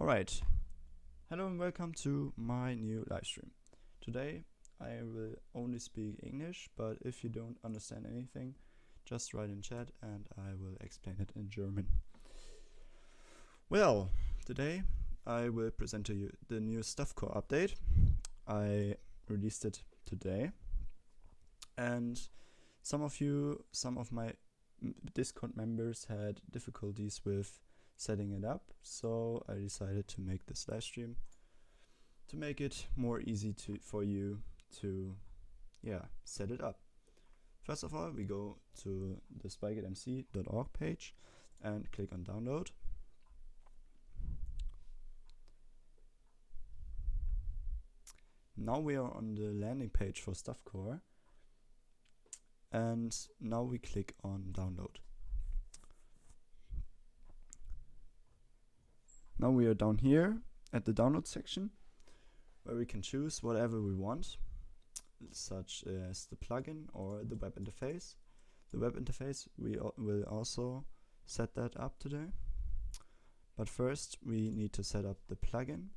Alright, hello and welcome to my new live stream. Today I will only speak English, but if you don't understand anything, just write in chat and I will explain it in German. Well, today I will present to you the new StaffCore update. I released it today, and some of my Discord members had difficulties with setting it up, so I decided to make this live stream to make it more easy for you to set it up. First of all, we go to the spikeitmc.org page and click on download. Now we are on the landing page for StaffCore, and now we click on download. Now we are down here at the download section, where we can choose whatever we want, such as the plugin or the web interface. The web interface, we will also set that up today. But first we need to set up the plugin.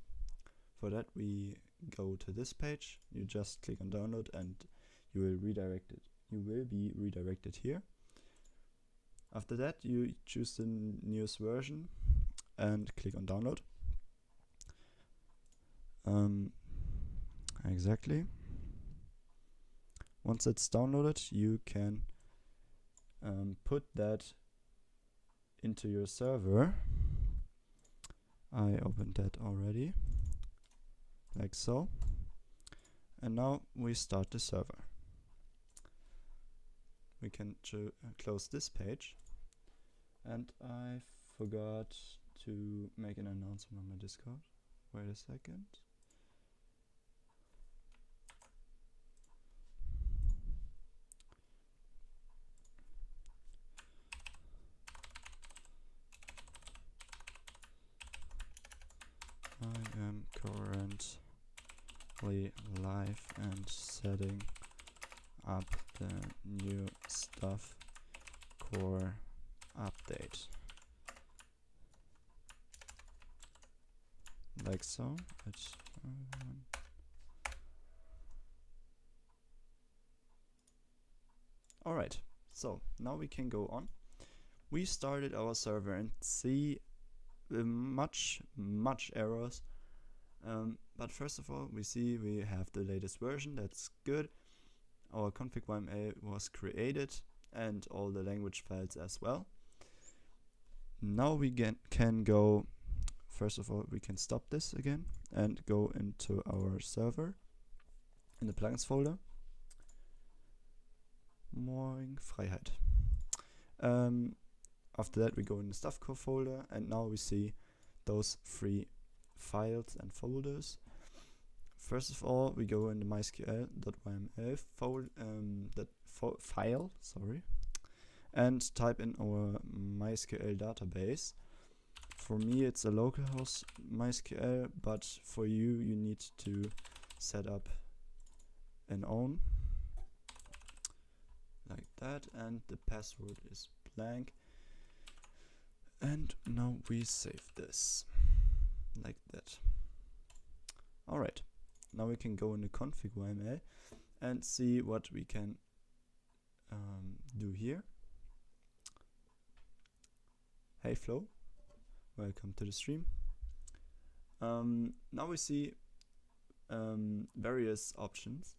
For that we go to this page, you just click on download and you will be redirected here. After that you choose the newest version and click on download. Exactly. Once it's downloaded, you can put that into your server. I opened that already, like so. And now we start the server. We can close this page, and I forgot to make an announcement on my Discord. Wait a second. I am currently live and setting up the new StaffCore update. Like so. Alright, so now we can go on. We started our server and see much errors. But first of all, we see we have the latest version. That's good. Our config.yml was created and all the language files as well. Now we can go. First of all, we can stop this again and go into our server in the plugins folder. Morgen Freiheit. After that we go in the StaffCore folder, and now we see those 3 files and folders. First of all, we go in the mysql.yml file, and type in our MySQL database. For me it's a localhost MySQL, but for you need to set up an own, like that, and the password is blank. And now we save this, like that. Alright, now we can go in the config.yml and see what we can do here. Hey Flo, welcome to the stream. Now we see various options,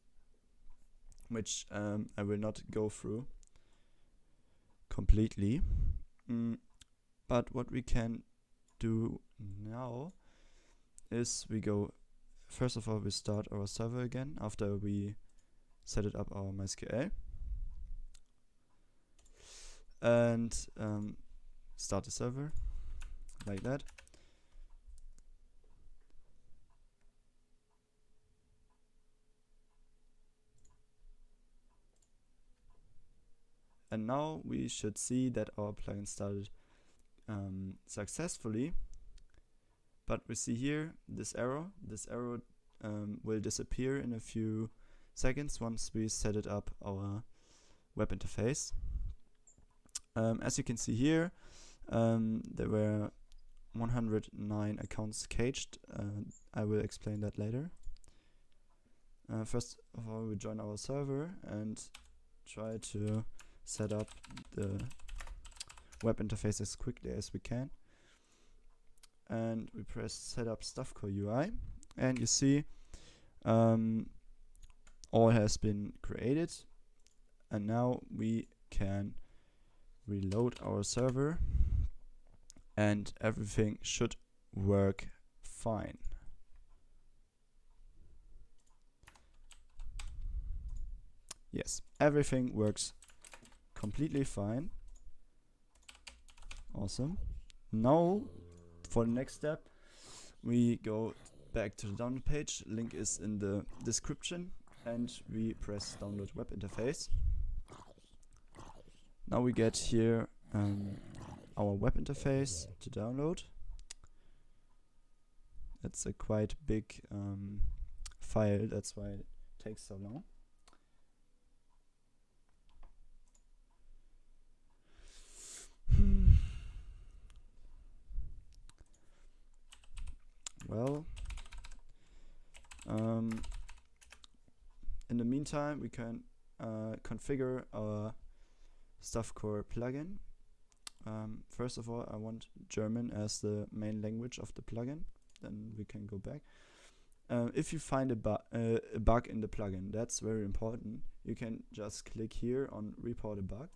which I will not go through completely. But what we can do now is we go, first of all, we start our server again after we set it up our MySQL, and start the server like that. And now we should see that our plugin started successfully, but we see here this error. This error will disappear in a few seconds once we set it up our web interface. As you can see here, there were 109 accounts caged. I will explain that later. First of all, we join our server and try to set up the web interface as quickly as we can. And we press setup StaffCore UI, and you see all has been created, and now we can reload our server and everything should work fine. Yes, everything works completely fine. Awesome. Now for the next step, we go back to the download page. Link is in the description, and we press download web interface. Now we get here our web interface to download. It's a quite big file, that's why it takes so long. Well, in the meantime, we can configure our StaffCore plugin. First of all, I want German as the main language of the plugin. Then we can go back. If you find a bug in the plugin, that's very important. You can just click here on report a bug,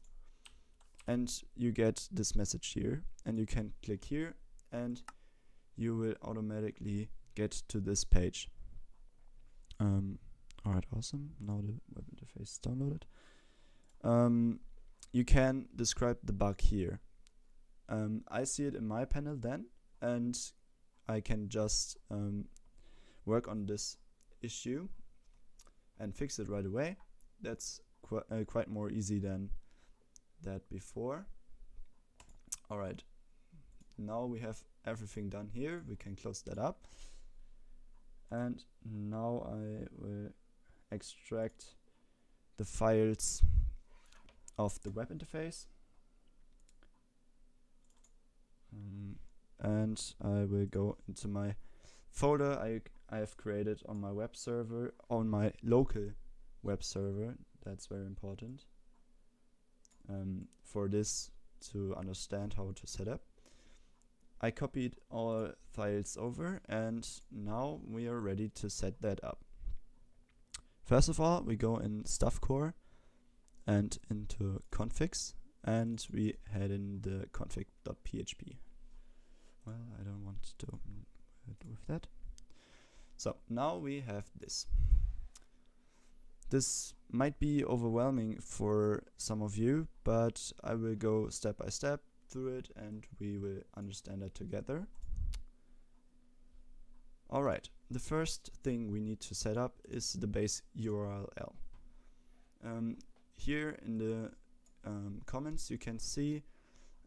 and you get this message here. And you can click here, and you will automatically get to this page. Alright, awesome. Now the web interface is downloaded. You can describe the bug here. I see it in my panel then, and I can just work on this issue and fix it right away. That's quite more easy than that before. Alright, now we have everything done here. We can close that up, and now I will extract the files of the web interface, and I will go into my folder I have created on my web server, on my local web server. That's very important for this to understand how to set up. I copied all files over, and now we are ready to set that up. First of all, we go in StaffCore and into configs, and we head in the config.php. Well, I don't want to do with that. So now we have this. This might be overwhelming for some of you, but I will go step by step through it and we will understand it together. Alright, the first thing we need to set up is the base URL. Here in the comments you can see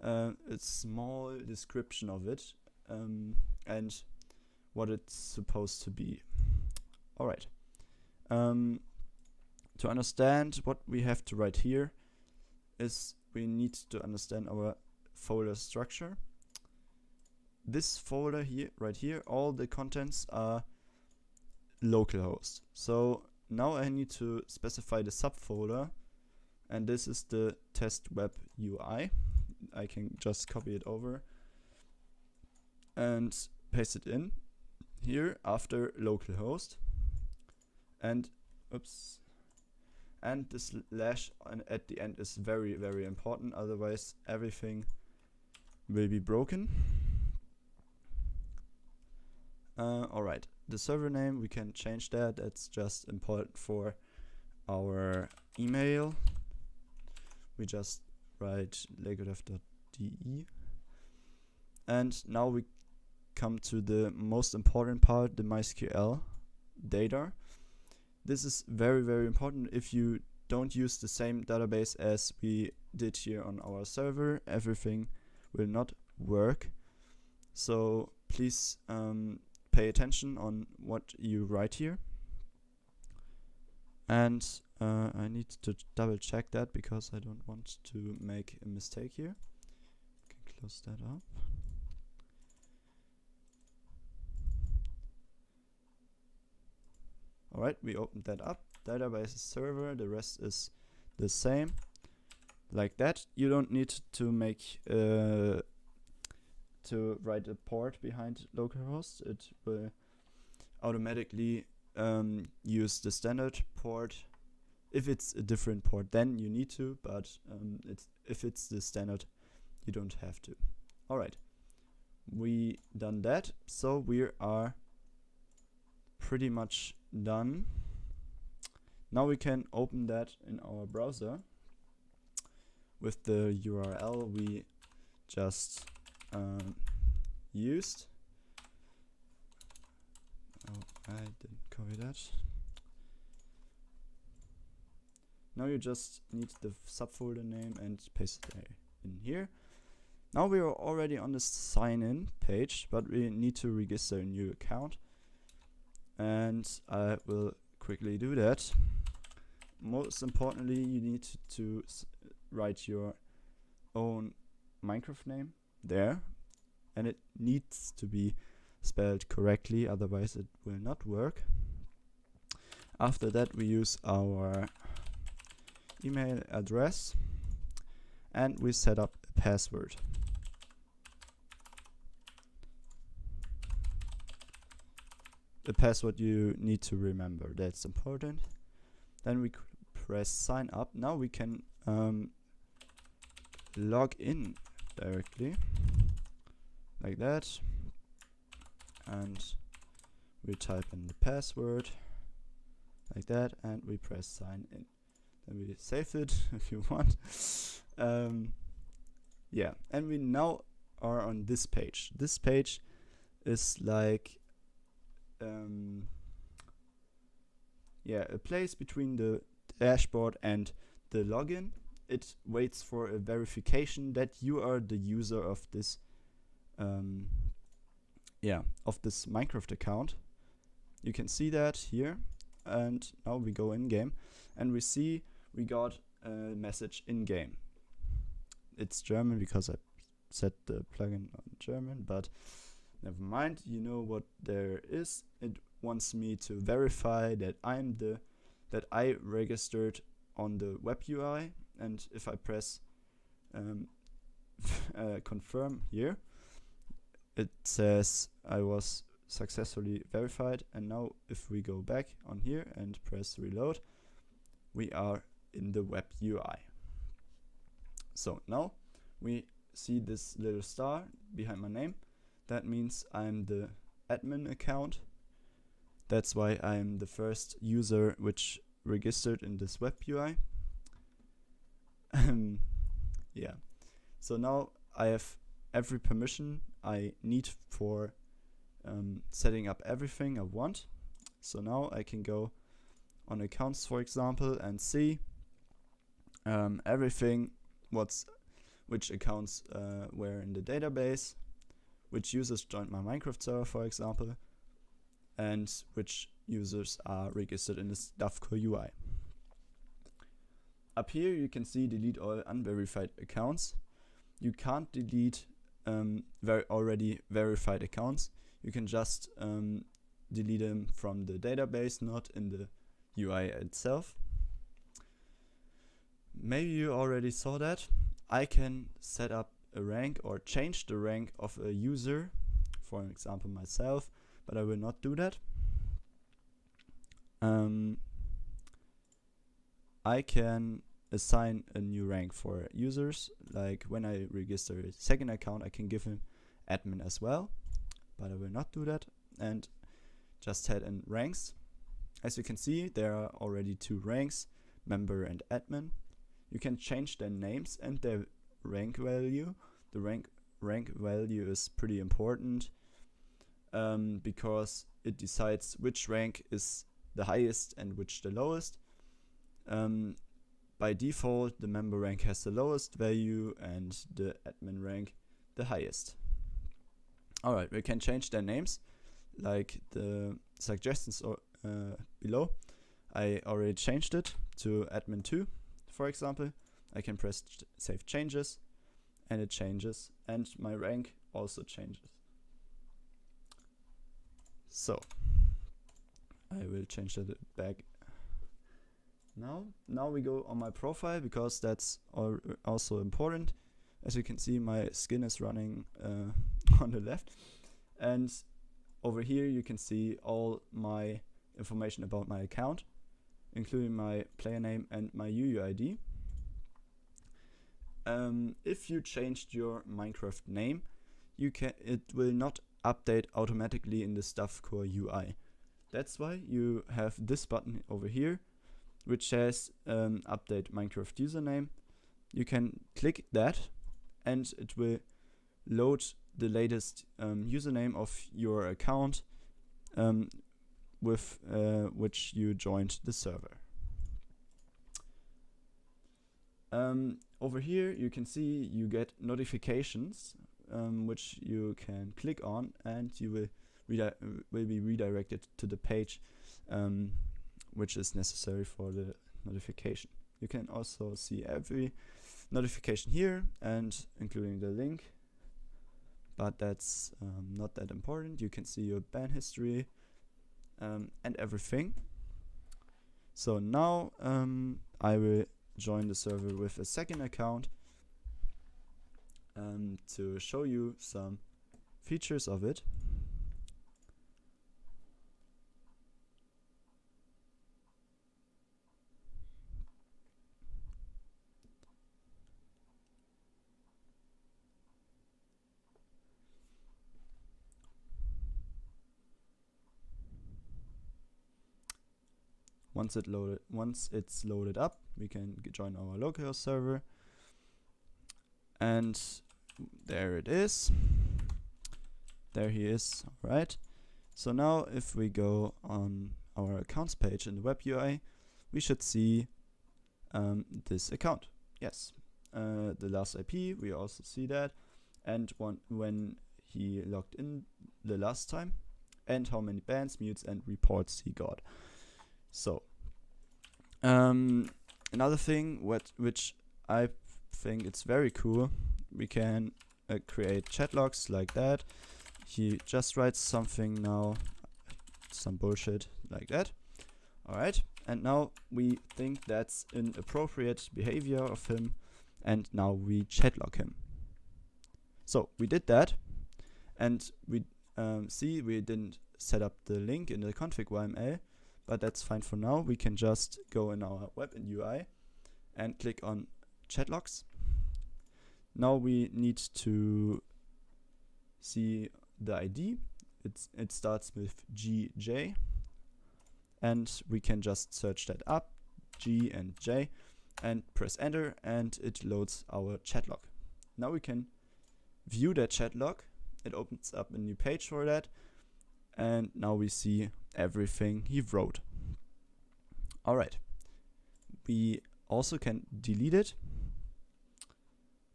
a small description of it and what it's supposed to be. Alright, to understand what we have to write here is we need to understand our folder structure. This folder here, right here, all the contents are localhost. So now I need to specify the subfolder, and this is the test web UI. I can just copy it over and paste it in here after localhost, and oops, and this slash at the end is very, very important, otherwise everything will be broken. Alright, the server name, we can change that. That's just important for our email. We just write legodef.de. And now we come to the most important part, the MySQL data. This is very, very important. If you don't use the same database as we did here on our server, everything will not work. So please pay attention on what you write here. And I need to double check that because I don't want to make a mistake here. Can close that up. Alright, we opened that up. Database is server, the rest is the same. Like that. You don't need to make to write a port behind localhost. It will automatically use the standard port. If it's a different port, then you need to, but if it's the standard, you don't have to. Alright, we done that, so we are pretty much done. Now we can open that in our browser with the URL we just used. Oh, I didn't copy that. Now you just need the subfolder name and paste it in here. Now we are already on the sign in page, but we need to register a new account. And I will quickly do that. Most importantly, you need to write your own Minecraft name there. And it needs to be spelled correctly, otherwise it will not work. After that, we use our email address and we set up a password. The password you need to remember, that's important. Then we press sign up. Now we can log in directly like that, and we type in the password like that, and we press sign in. Then we save it if you want. Yeah, and we now are on this page. This page is like yeah, a place between the dashboard and the login. It waits for a verification that you are the user of this of this Minecraft account. You can see that here, and now we go in game and we see we got a message in game. It's German because I set the plugin on German, but never mind, you know what there is. It wants me to verify that I registered on the web UI, and if I press confirm here, it says I was successfully verified. And now if we go back on here and press reload, we are in the web UI. So now we see this little star behind my name. That means I'm the admin account. That's why I'm the first user which registered in this web UI. Yeah. So now I have every permission I need for setting up everything I want. So now I can go on accounts, for example, and see everything which accounts were in the database, which users joined my Minecraft server, for example, and which users are registered in the StaffCore UI. Up here you can see delete all unverified accounts. You can't delete already verified accounts. You can just delete them from the database, not in the UI itself. Maybe you already saw that. I can set up a rank or change the rank of a user, for example myself, but I will not do that. I can assign a new rank for users, like when I register a second account I can give him admin as well, but I will not do that, and just head in ranks. As you can see, there are already two ranks, member and admin. You can change their names and their rank value. The rank value is pretty important because it decides which rank is the highest and which the lowest. By default, the member rank has the lowest value and the admin rank the highest. Alright, we can change their names, like the suggestions below. I already changed it to admin2, for example. I can press save changes, and it changes, and my rank also changes. So I will change that back now we go on my profile, because that's also important. As you can see, my skin is running on the left, and over here you can see all my information about my account, including my player name and my UUID. If you changed your Minecraft name, it will not update automatically in the StaffCore UI. That's why you have this button over here, which says update Minecraft username. You can click that, and it will load the latest username of your account with which you joined the server. Over here you can see you get notifications, which you can click on, and you will be redirected to the page which is necessary for the notification. You can also see every notification here, and including the link, but that's not that important. You can see your ban history and everything. So now I will join the server with a second account to show you some features of it. Once it's loaded up, we can join our local server, and there it is. There he is. Alright. So now if we go on our accounts page in the web UI, we should see this account. Yes. The last IP, we also see that, and when he logged in the last time, and how many bans, mutes, and reports he got. So another thing which I think it's very cool, we can create chat logs like that. He just writes something now, some bullshit like that. Alright, and now we think that's inappropriate behavior of him, and now we chat log him. So we did that, and we see we didn't set up the link in the config YML, but that's fine for now. We can just go in our web and UI and click on chat logs. Now we need to see the ID. It starts with GJ, and we can just search that up, G and J, and press enter, and it loads our chat log. Now we can view that chat log. It opens up a new page for that, and now we see everything he wrote. Alright, we also can delete it,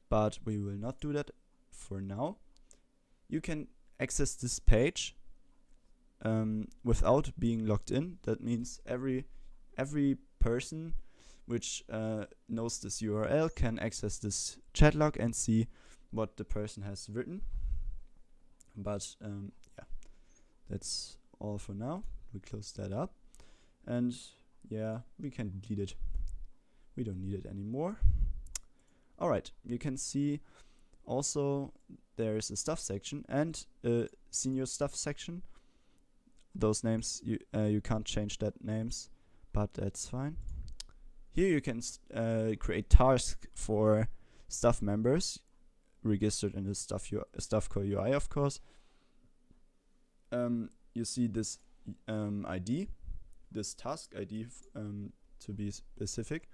but we will not do that for now. You can access this page without being logged in. That means every person which knows this URL can access this chat log and see what the person has written. But yeah, that's all for now. We close that up, and yeah, we can delete it. We don't need it anymore. Alright, you can see also there is a stuff section and a senior stuff section. Those names, you can't change that names, but that's fine. Here you can create tasks for staff members registered in the StaffCore UI, of course. You see this ID, this task ID to be specific,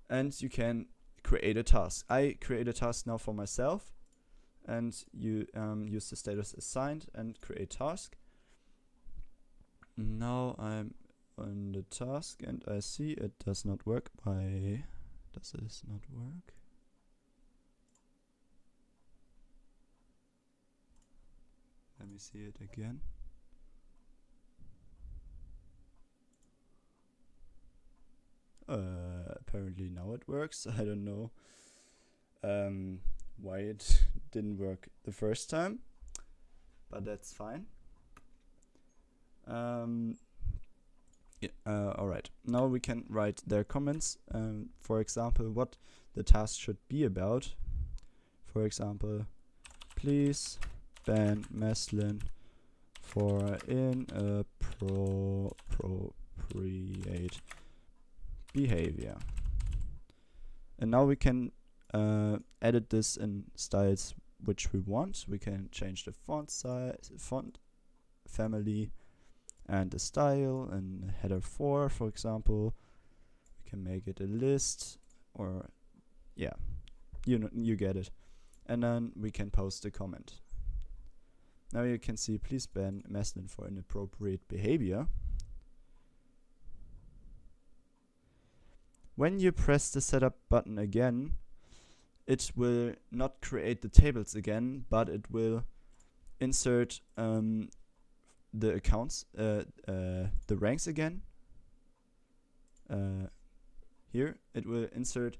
and you can create a task. I create a task now for myself, and you use the status assigned and create task. Now I'm on the task and I see it does not work. Why does this not work? Let me see it again. Apparently now it works. I don't know why it didn't work the first time, but that's fine. Alright, now we can write their comments. For example, what the task should be about. For example, please ban Maslin for inappropriate behavior. And now we can edit this in styles which we want. We can change the font size, font family, and the style, and header 4, for example. We can make it a list, or yeah, you get it. And then we can post a comment. Now you can see, please ban Maslin for inappropriate behavior. When you press the setup button again, it will not create the tables again, but it will insert the accounts, the ranks again. Here it will insert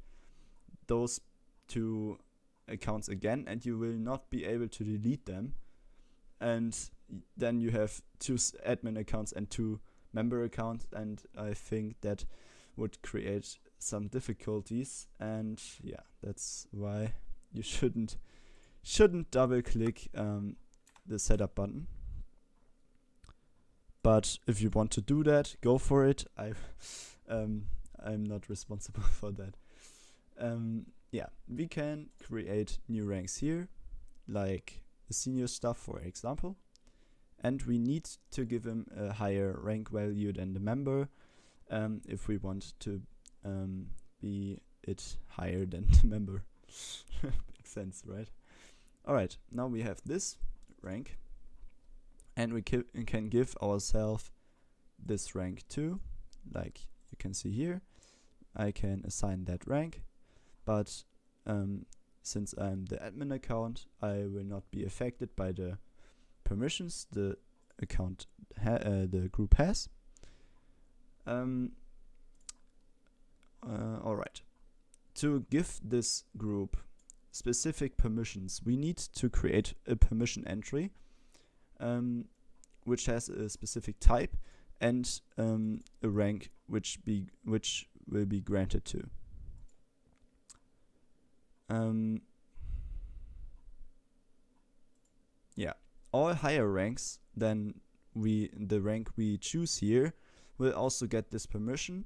those two accounts again, and you will not be able to delete them. And then you have 2 admin accounts and 2 member accounts, and I think that would create some difficulties. And yeah, that's why you shouldn't double click the setup button. But if you want to do that, go for it. I'm not responsible for that. Yeah, we can create new ranks here, like the senior staff, for example, and we need to give him a higher rank value than the member if we want to be it higher than the member. Makes sense, right? Alright, now we have this rank, and we can give ourselves this rank too, like you can see here. I can assign that rank, but since I'm the admin account, I will not be affected by the permissions the account the group has. Alright, to give this group specific permissions, we need to create a permission entry which has a specific type and a rank which will be granted to. Yeah, all higher ranks than the rank we choose here will also get this permission,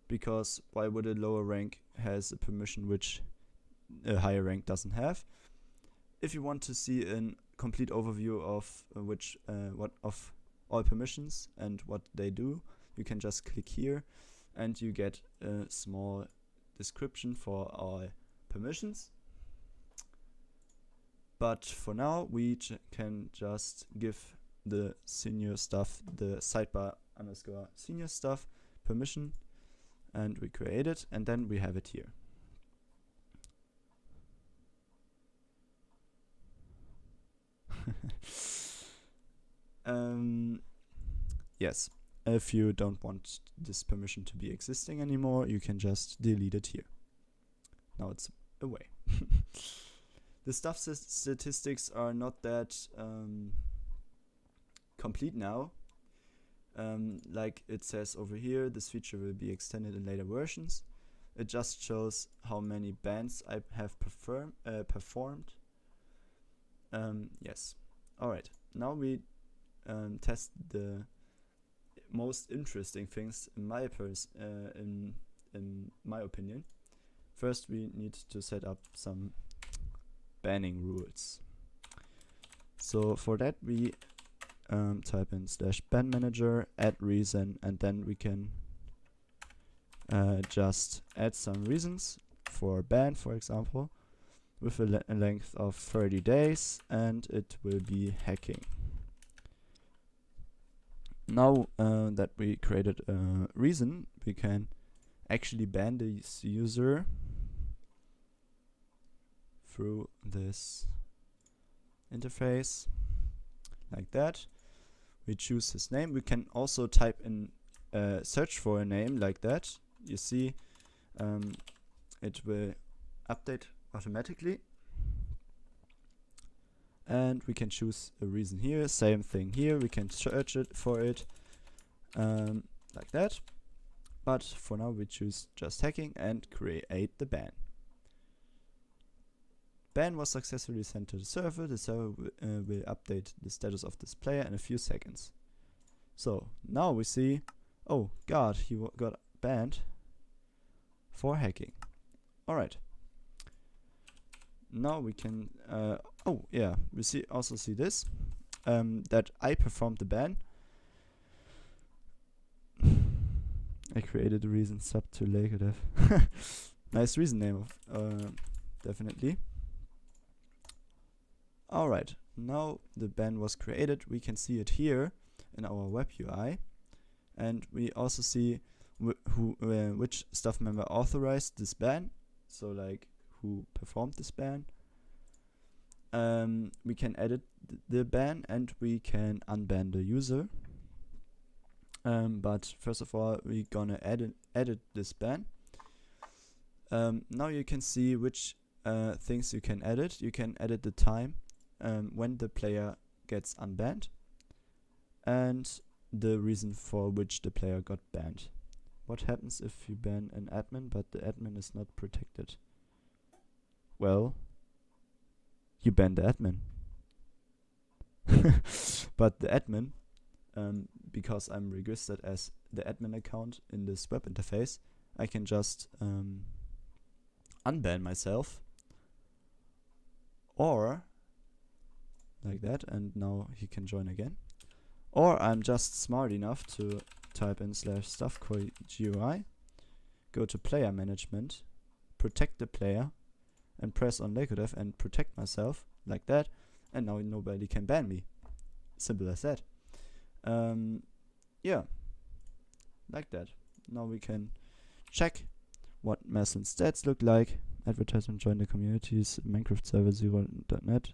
because why would a lower rank has a permission which a higher rank doesn't have? If you want to see a complete overview of what of all permissions and what they do, you can just click here and you get a small description for all permissions. But for now we can just give the senior stuff, the sidebar _ senior stuff permission, and we create it, and then we have it here. Yes, if you don't want this permission to be existing anymore, you can just delete it here. Now it's away. The staff statistics are not that complete now. Like it says over here, this feature will be extended in later versions. It just shows how many bands I have performed. Yes. Alright, now we test the most interesting things in my opinion. First we need to set up some banning rules. So for that we type in /ban manager, add reason, and then we can just add some reasons for ban, for example, with a length of 30 days, and it will be hacking. Now that we created a reason, we can actually ban this user through this interface like that. We choose his name. We can also type in search for a name like that. You see it will update automatically, and we can choose a reason here. Same thing here, we can search it for it. like that. But for now we choose just hacking and create the ban. Ban was successfully sent to the server. The server will update the status of this player in a few seconds. So now we see, oh god, he got banned for hacking. Alright. Now we can, oh yeah, we also see this, that I performed the ban. I created a reason sub to Lakedev. Nice reason name, definitely. Alright, now the ban was created. We can see it here in our web UI, and we also see which staff member authorized this ban, so like who performed this ban. We can edit the ban and we can unban the user. But first of all, we're gonna edit this ban. Now you can see which things you can edit. You can edit the time when the player gets unbanned and the reason for which the player got banned. What happens if you ban an admin but the admin is not protected? Well, you ban the admin. But the admin, because I'm registered as the admin account in this web interface, I can just unban myself, or like that, and now he can join again. Or I'm just smart enough to type in /StaffCore GUI, go to player management, protect the player, and press on Lakedev and protect myself like that, and now nobody can ban me. Simple as that. Yeah, like that. Now we can check what Maslin stats look like. Advertisement, join the communities, Minecraft server 0.net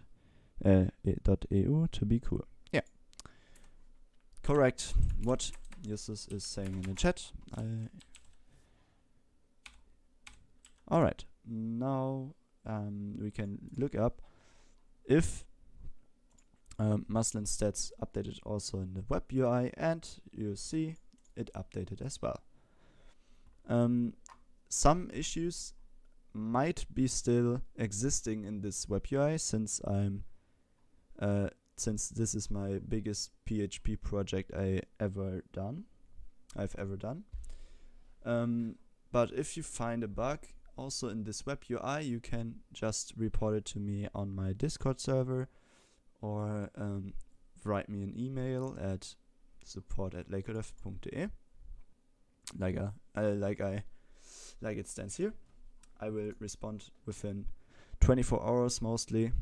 .eu to be cool. Yeah, correct what Justus is saying in the chat. Alright, now we can look up if Maslin stats updated also in the web UI, and you see it updated as well. Some issues might be still existing in this web UI since since this is my biggest PHP project I've ever done. But if you find a bug also in this web UI, you can just report it to me on my Discord server, or write me an email at support@lakedev.de, like it stands here. I will respond within 24 hours mostly.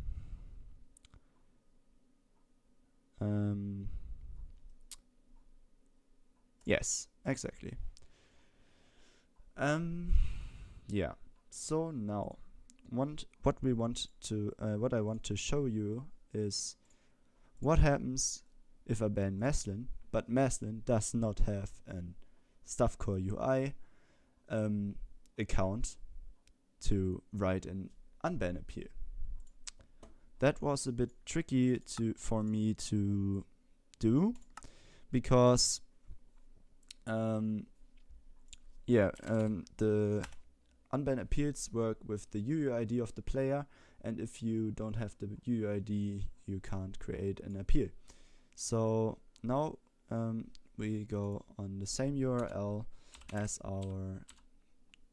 Yes, exactly. Yeah. So now, what I want to show you is what happens if I ban Maslin, but Maslin does not have an StaffCore UI account to write an unban appeal. That was a bit tricky for me to do, because the unban appeals work with the UUID of the player, and if you don't have the UUID, you can't create an appeal. So now we go on the same URL as our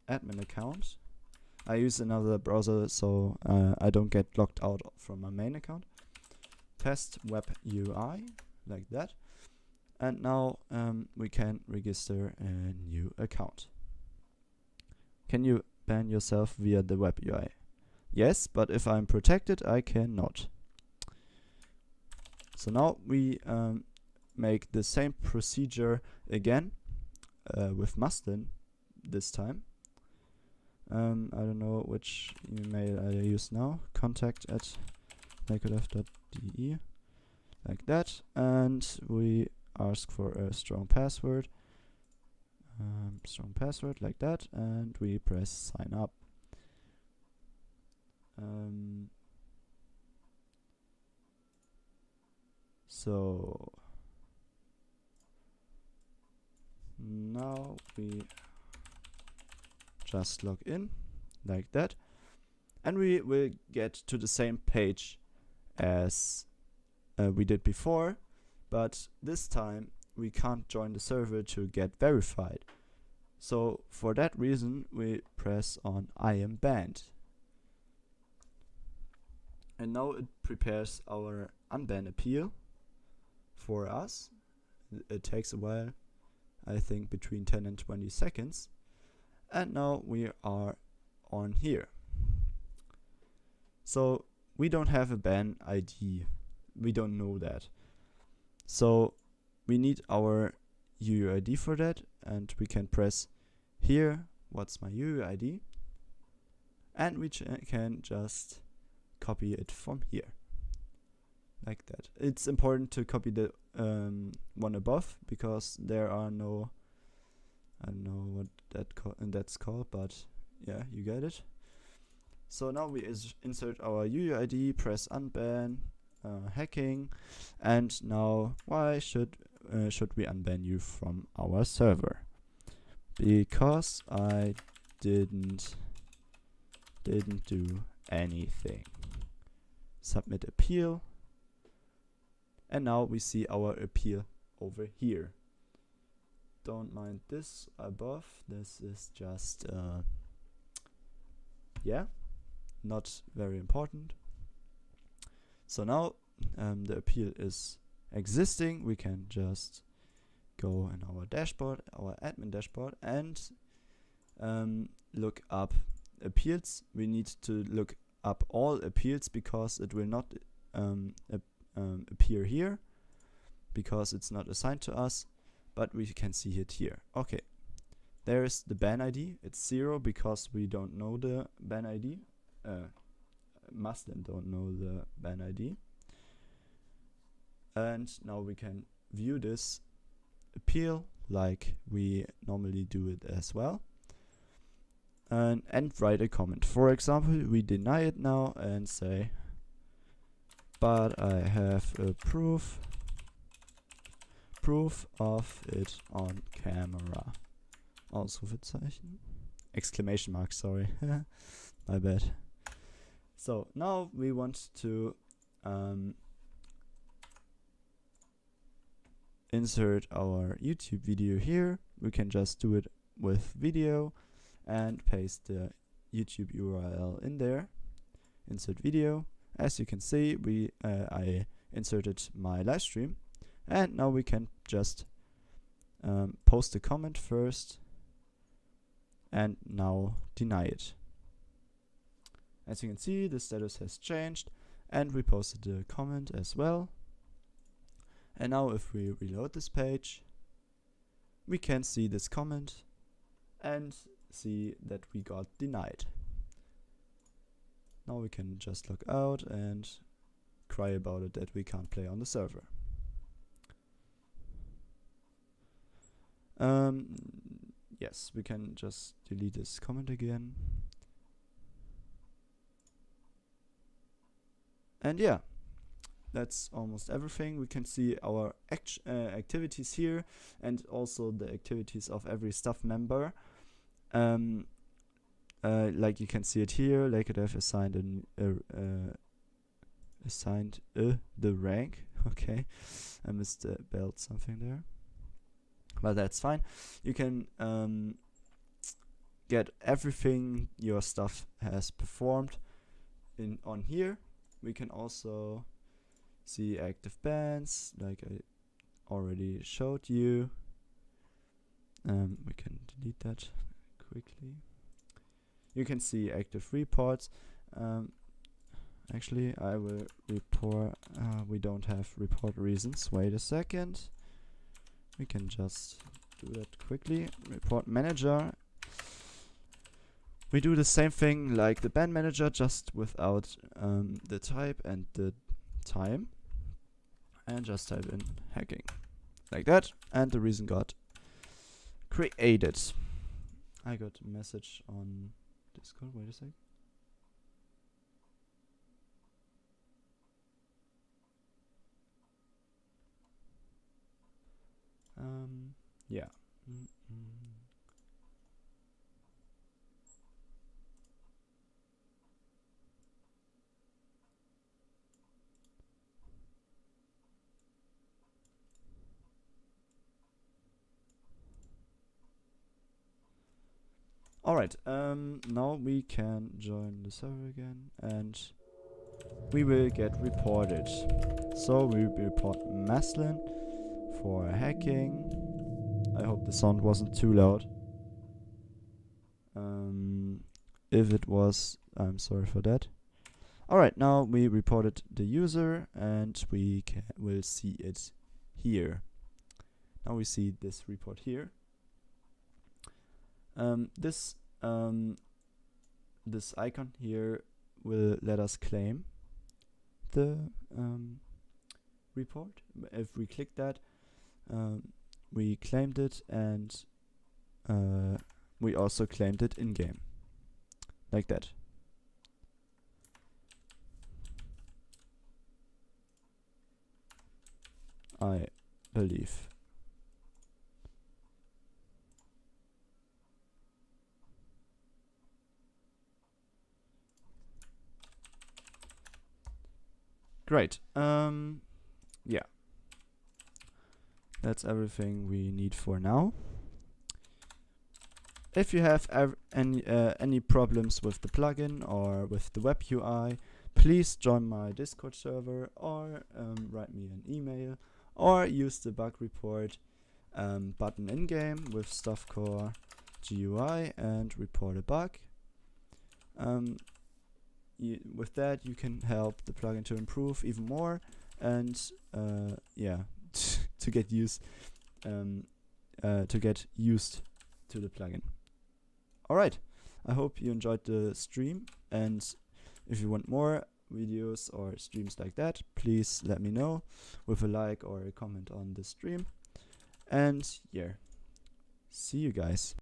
admin account. I use another browser so I don't get locked out from my main account. Test web UI, like that. And now we can register a new account. Can you ban yourself via the web UI? Yes, but if I'm protected, I cannot. So now we make the same procedure again with Maslin this time. I don't know which email I use now. contact@lakedev.de, like that, and we ask for a strong password. Like that, and we press sign up. So now we just log in like that, and we will get to the same page as we did before, but this time we can't join the server to get verified. So for that reason we press on I am banned, and now it prepares our unban appeal for us. It takes a while, I think between 10 and 20 seconds, and now we are on here. So we don't have a ban ID, we don't know that, so we need our UUID for that, and we can press here, what's my UUID, and we can just copy it from here like that. It's important to copy the one above, because there are no, I don't know what that's called, but yeah, you get it. So now we insert our UUID, press unban, hacking, and now why should we unban you from our server? Because I didn't do anything. Submit appeal, and now we see our appeal over here. Don't mind this above, this is just yeah, not very important. So now the appeal is existing. We can just go in our dashboard, our admin dashboard, and look up appeals. We need to look up all appeals, because it will not appear here, because it's not assigned to us, but we can see it here. Okay, there is the ban ID. It's 0 because we don't know the ban ID. Mustn't don't know the ban ID. And now we can view this appeal like we normally do it as well, and write a comment. For example, we deny it now and say, but I have a proof of it on camera. Ausrufezeichen. Exclamation mark, sorry. My bad. So now we want to insert our YouTube video here. We can just do it with video and paste the YouTube URL in there. Insert video. As you can see, I inserted my live stream, and now we can just post a comment first and now deny it. As you can see, the status has changed, and we posted the comment as well. And now if we reload this page, we can see this comment and see that we got denied. Now we can just log out and cry about it that we can't play on the server. Yes, we can just delete this comment again. And yeah, that's almost everything. We can see our activities here, and also the activities of every staff member. Like you can see it here, like it have assigned the rank. Okay, I misspelled something there, but that's fine. You can get everything your staff has performed on here. We can also see active bans, like I already showed you. We can delete that quickly. You can see active reports. Actually, I will report. We don't have report reasons. Wait a second. We can just do that quickly. Report manager. We do the same thing like the ban manager, just without the type and the time. And just type in hacking. Like that. And the reason got created. I got a message on Discord. Wait a sec. Yeah. Alright, now we can join the server again and we will get reported. So we report Maslin for hacking. I hope the sound wasn't too loud. If it was, I'm sorry for that. Alright, now we reported the user and we will see it here. Now we see this report here. This icon here will let us claim the report. If we click that, we claimed it, and we also claimed it in game, like that. I believe. Great. Yeah. That's everything we need for now. If you have any problems with the plugin or with the web UI, please join my Discord server or write me an email or use the bug report button in-game with StaffCore GUI and report a bug. With that you can help the plugin to improve even more and yeah, to get used to the plugin. Alright, I hope you enjoyed the stream, and if you want more videos or streams like that, please let me know with a like or a comment on the stream. And yeah, see you guys.